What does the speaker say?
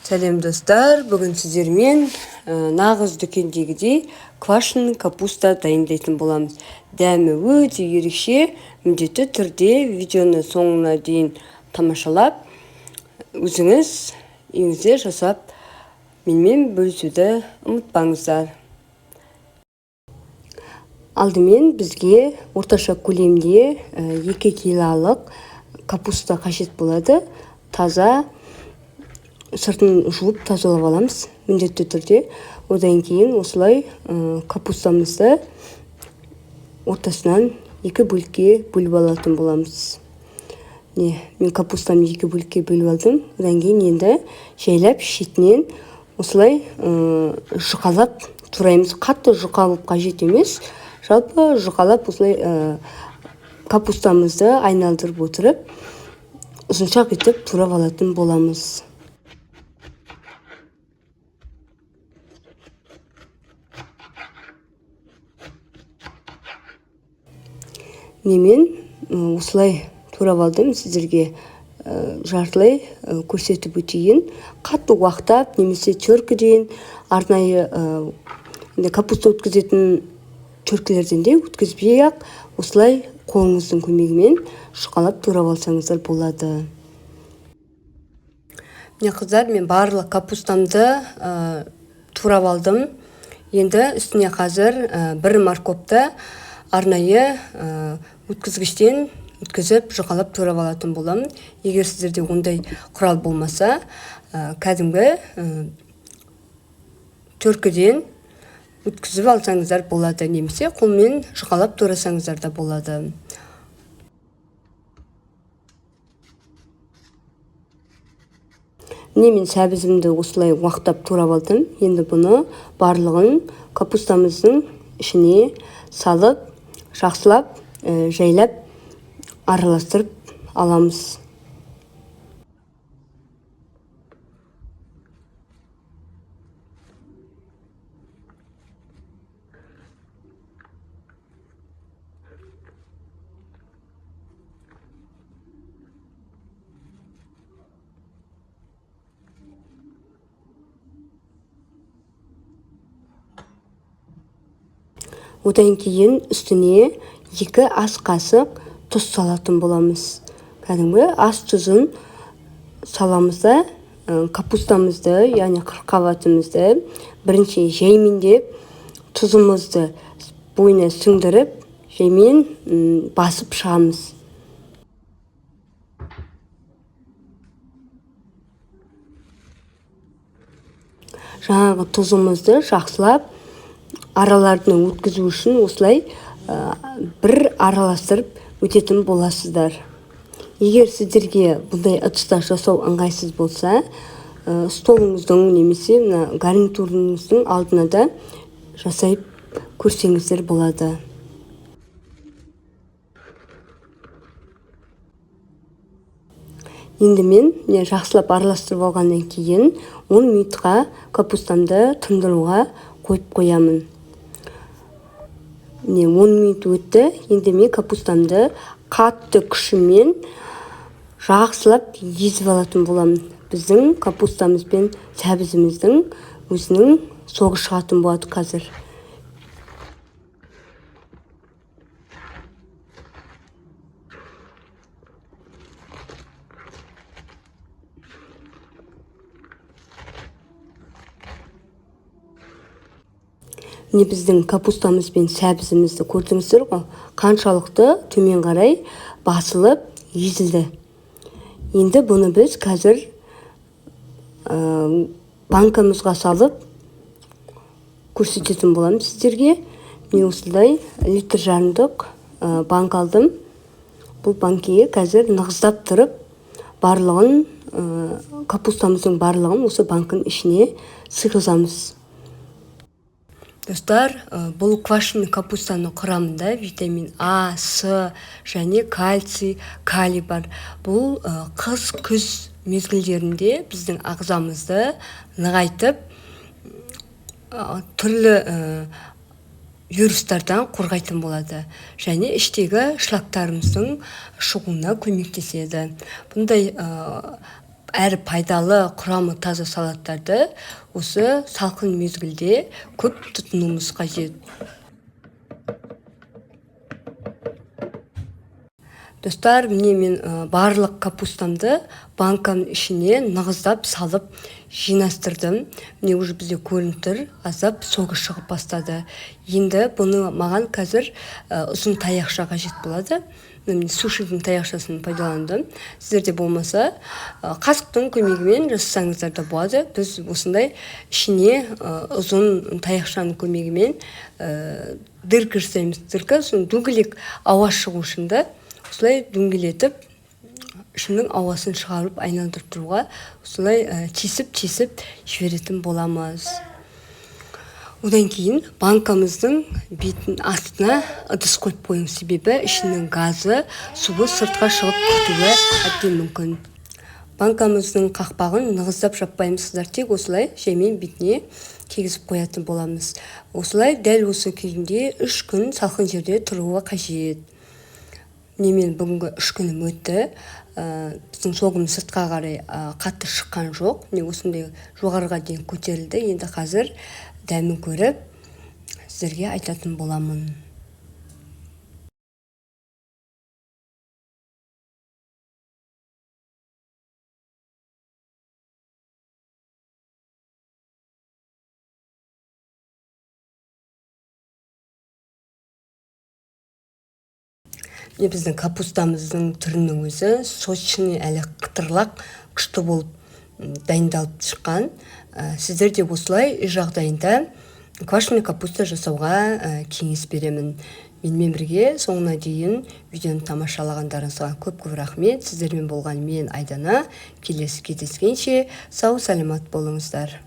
Сәлем достар, бүгін сіздермен нағыз дүкендегідей квашеный капуста дайындайтын боламыз. Дәмі өте ерекше, міндетті түрде видеоны соңына дейін тамашалап, өзіңіз үйіңізде жасап, менімен бөлісуді ұмытпаңыздар. Алдымен бізге орташа көлемде 2 килолық капуста қажет болады. Таза сыртын жуып тазалап аламыз міндетті түрде. Одан кейін осылай капустамызды ортасынан 2 бөлікке бөліп алатын боламыз. Мен капустамды 2 бөлікке бөліп алдым. Одан кейін енді жайлап шетінен осылай жұқалап тураймыз. Қатты жұқалып қажет емес. Жалпы жұқалап осылай капустамызды айналдырып отырып, ұзыншақ етіп турап алатын боламыз. Мен осылай турап алдым, сіздерге жартылай көрсетіп өтейін. Қатты уақтап, немесе чөркіден, арнайы капуста өткізетін чөркілерден де өткізбей-ақ, осылай қолыңыздың көмегімен жұқалап турап алсаңыздар болады. Қыздар, мен барлық капустамды турап алдым. Енді үстіне қазір бір морковты арнайы өткізгіштен өткізіп жұқалап турап алатын боламын. Егер сіздерде ондай құрал болмаса, кәдімгі чөркіден өткізіп алсаңыздар болады, немесе қолмен жұқалап турасаңыздар да болады. Мен сәбізімді осылай уақтап турап алдым. Енді бұны барлығын капустамыздың ішіне салып, жақсылап, жайлап араластырып аламыз. Одан кейін үстіне 2 ас қасық тұз салатын боламыз. Кәдімгі ас тұзын саламыз да, капустамызды, яғни қырыққабатымызды бірінші жаймендеп, тұзымызды бойына сіңдіріп, жаймен басып шығамыз. Жаңағы тұзымызды жақсылап араларына өткізу үшін осылай бір араластырып өтетін боласыздар. Егер сіздерге бұндай ыдыста жасау ыңғайсыз болса, столыңыздың немесе гарнитурыңыздың алдына да жасайып көрсеңіздер болады. Енді мен жақсылап араластырып алғаннан кейін 10 минутқа капустамды тындыруға қойып қоямын. 10 минут өтті. Енді мен капустамды қатты күшімен жақсылап езіп алатын боламын. Біздің капустамыз бен сәбізіміздің өзінің соғы шығатын болады қазір. Біздің капустамыз бен сәбізімізді көрдіңіздер ғой, қаншалықты төмен қарай басылып езілді. Енді бұны біз қазір банкамызға салып көрсететін боламыз сіздерге. Мен осылай литр жарымдық банк алдым. Бұл банкеге қазір нығыздап тұрып, барлығын, капустамыздың барлығын осы банкын ішіне сыйғызамыз. Достар, бұл квашеный капустаны құрамында витамин А, С және кальций, калий бар. Бұл қыс-күз мезгілдерінде біздің ағзамызды нығайтып, түрлі вирустардан қорғайтын болады. Және іштегі шлактарымыздың шығуына көмектеседі. Бұндай әрі пайдалы, құрамы таза салаттарды осы салқын мезгілде көп тұтынуымыз қажет. Достар, міне мен барлық капустамды банканың ішіне нығыздап салып жинастырдым. Міне уже бізде көрініп тұр, аздап соғы шығып бастады. Енді бұны маған қазір ұзын таяқша қажет болады. Мен сушидің таяқшасын пайдаландым. Сіздерде болмаса қасықтың көмегімен жасасаңыздар да болады. Біз осындай ішіне ұзын таяқшаның көмегімен дырка жасаймыз. Дырка соны дөңгелек ауа шығу үшін да осылай дөңгелетіп, ішінің ауасын шығарып айналдырып тұруға осылай тесіп жіберетін боламыз. Одан кейін банкамыздың бетін астына ыдыс қойып қойың, себебі ішінің газы, суы сыртқа шығып кетуі әбден мүмкін. Банкамыздың қақпағын нығыздап жаппаймыздар, тек осылай жаймен бетіне кигізіп қоятын боламыз. Осылай дәл осы күйінде 3 күн салқын жерде тұруға қажет. Мен бүгінгі 3 күнім өтті. Біздің соғымыз сыртқа қарай қатты шыққан жоқ. Осындай жоғарыға дейін көтерілді. Енді қазір дәмін көріп сіздерге айтатын боламын. Біздің капустамыздың түрінің өзі сочный, әлі қытырлақ, күшті болып дайындалып шыққан. Сіздер де осылай үй жағдайында квашеный капуста жасауға кеңес беремін. Менімен бірге соңына дейін видеоны тамашалағандарыңызға көп рахмет. Сіздермен болған мен Айдана. Келесі кездескенше сау саламат болыңыздар.